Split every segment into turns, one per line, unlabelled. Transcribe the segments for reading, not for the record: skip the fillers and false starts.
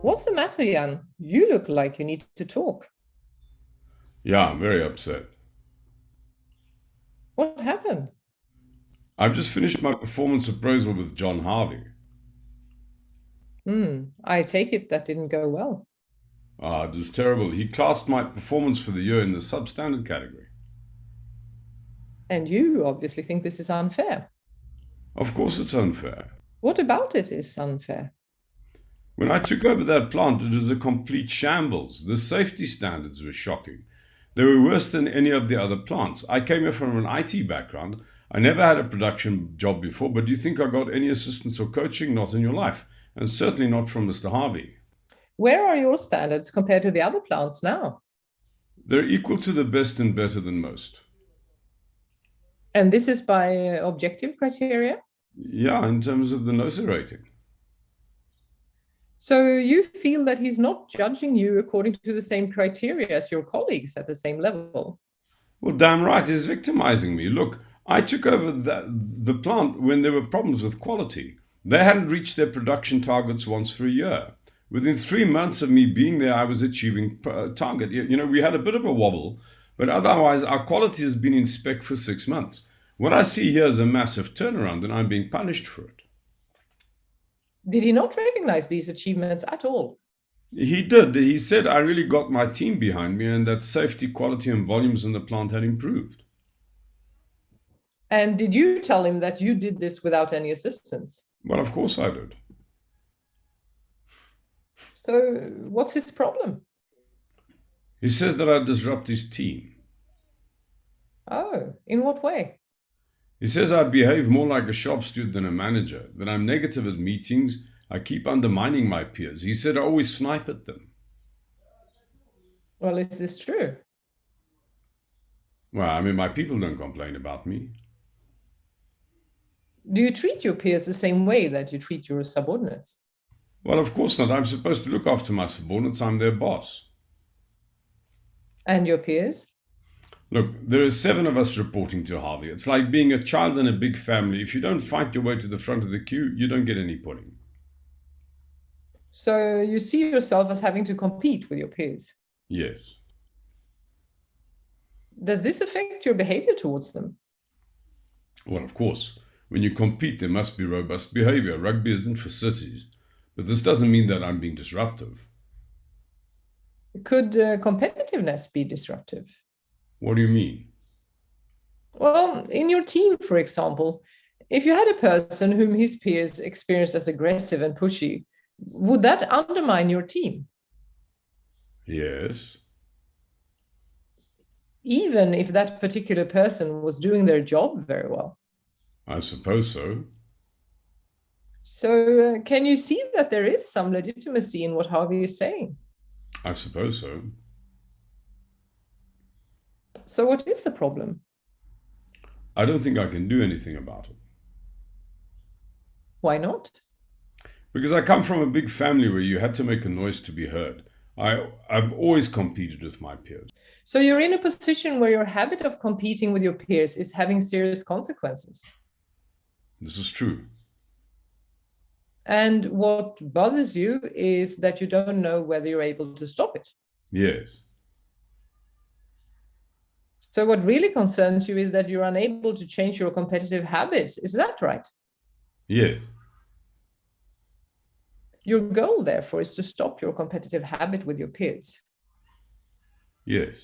What's the matter, Jan? You look like you need to talk.
Yeah, I'm very upset.
What happened?
I've just finished my performance appraisal with John Harvey.
I take it that didn't go well.
It was terrible. He classed my performance for the year in the substandard category.
And you obviously think this is unfair.
Of course, it's unfair.
What about it is unfair?
When I took over that plant, it was a complete shambles. The safety standards were shocking. They were worse than any of the other plants. I came here from an IT background. I never had a production job before, but do you think I got any assistance or coaching? Not in your life. And certainly not from Mr. Harvey.
Where are your standards compared to the other plants now?
They're equal to the best and better than most.
And this is by objective criteria?
Yeah, in terms of the NOSA rating.
So you feel that he's not judging you according to the same criteria as your colleagues at the same level?
Well, damn right, he's victimizing me. Look, I took over the plant when there were problems with quality. They hadn't reached their production targets once for a year. Within 3 months of me being there, I was achieving target. We had a bit of a wobble, but otherwise, our quality has been in spec for 6 months. What I see here is a massive turnaround, and I'm being punished for it.
Did he not recognize these achievements at all?
He did. He said I really got my team behind me and that safety, quality, and volumes in the plant had improved.
And did you tell him that you did this without any assistance?
Well, of course I did.
So what's his problem?
He says that I disrupt his team.
Oh, in what way?
He says I behave more like a shop steward than a manager, that I'm negative at meetings, I keep undermining my peers. He said I always snipe at them.
Well, is this true?
Well, I mean, my people don't complain about me.
Do you treat your peers the same way that you treat your subordinates?
Well, of course not. I'm supposed to look after my subordinates. I'm their boss.
And your peers?
Look, there are 7 of us reporting to Harvey. It's like being a child in a big family. If you don't fight your way to the front of the queue, you don't get any pudding.
So you see yourself as having to compete with your peers.
Yes.
Does this affect your behavior towards them?
Well, of course. When you compete, there must be robust behavior. Rugby isn't for sissies. But this doesn't mean that I'm being disruptive.
Could competitiveness be disruptive?
What do you mean?
Well, in your team, for example, if you had a person whom his peers experienced as aggressive and pushy, would that undermine your team?
Yes,
Even if that particular person was doing their job very well.
I suppose so.
So, can you see that there is some legitimacy in what Harvey is saying?
I suppose so.
So, what is the problem?
I don't think I can do anything about it.
Why not?
Because I come from a big family where you had to make a noise to be heard. I've always competed with my peers.
So, you're in a position where your habit of competing with your peers is having serious consequences.
This is true.
And what bothers you is that you don't know whether you're able to stop it.
Yes.
So, what really concerns you is that you're unable to change your competitive habits. Is that right?
Yes.
Your goal, therefore, is to stop your competitive habit with your peers.
Yes.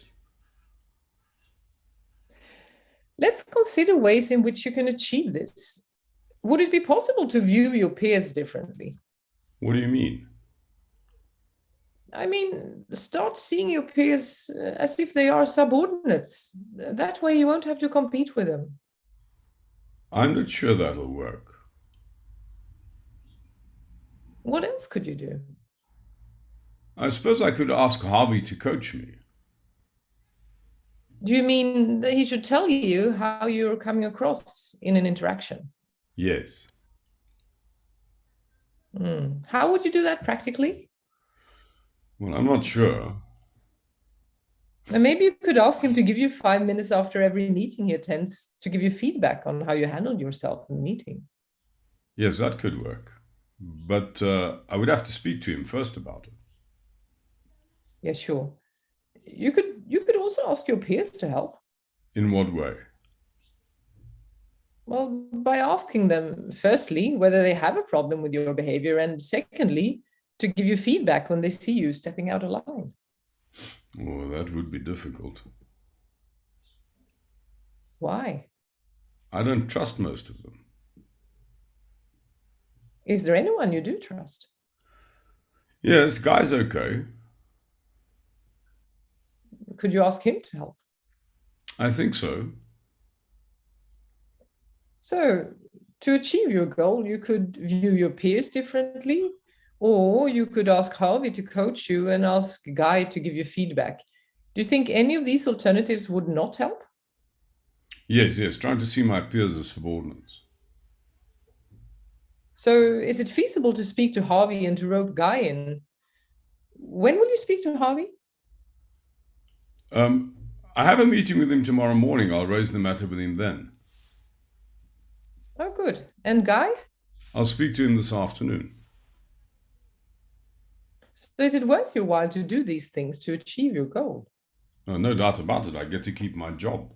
Let's consider ways in which you can achieve this. Would it be possible to view your peers differently?
What do you mean?
I mean, start seeing your peers as if they are subordinates. That way, you won't have to compete with them.
I'm not sure that'll work.
What else could you do?
I suppose I could ask Harvey to coach me.
Do you mean that he should tell you how you're coming across in an interaction?
Yes.
How would you do that practically?
Well, I'm not sure.
And maybe you could ask him to give you 5 minutes after every meeting he attends to give you feedback on how you handled yourself in the meeting.
Yes, that could work. but I would have to speak to him first about it.
Yeah, sure. You could also ask your peers to help.
In what way?
Well, by asking them, firstly, whether they have a problem with your behavior, and secondly, to give you feedback when they see you stepping out of line.
Oh, that would be difficult.
Why?
I don't trust most of them.
Is there anyone you do trust?
Yes, Guy's okay.
Could you ask him to help?
I think so.
So, to achieve your goal, you could view your peers differently, or you could ask Harvey to coach you and ask Guy to give you feedback. Do you think any of these alternatives would not help?
Yes, trying to see my peers as subordinates.
So, is it feasible to speak to Harvey and to rope Guy in? When will you speak to Harvey?
I have a meeting with him tomorrow morning. I'll raise the matter with him then.
Oh, good. And Guy?
I'll speak to him this afternoon.
So, is it worth your while to do these things to achieve your goal?
No doubt about it. I get to keep my job.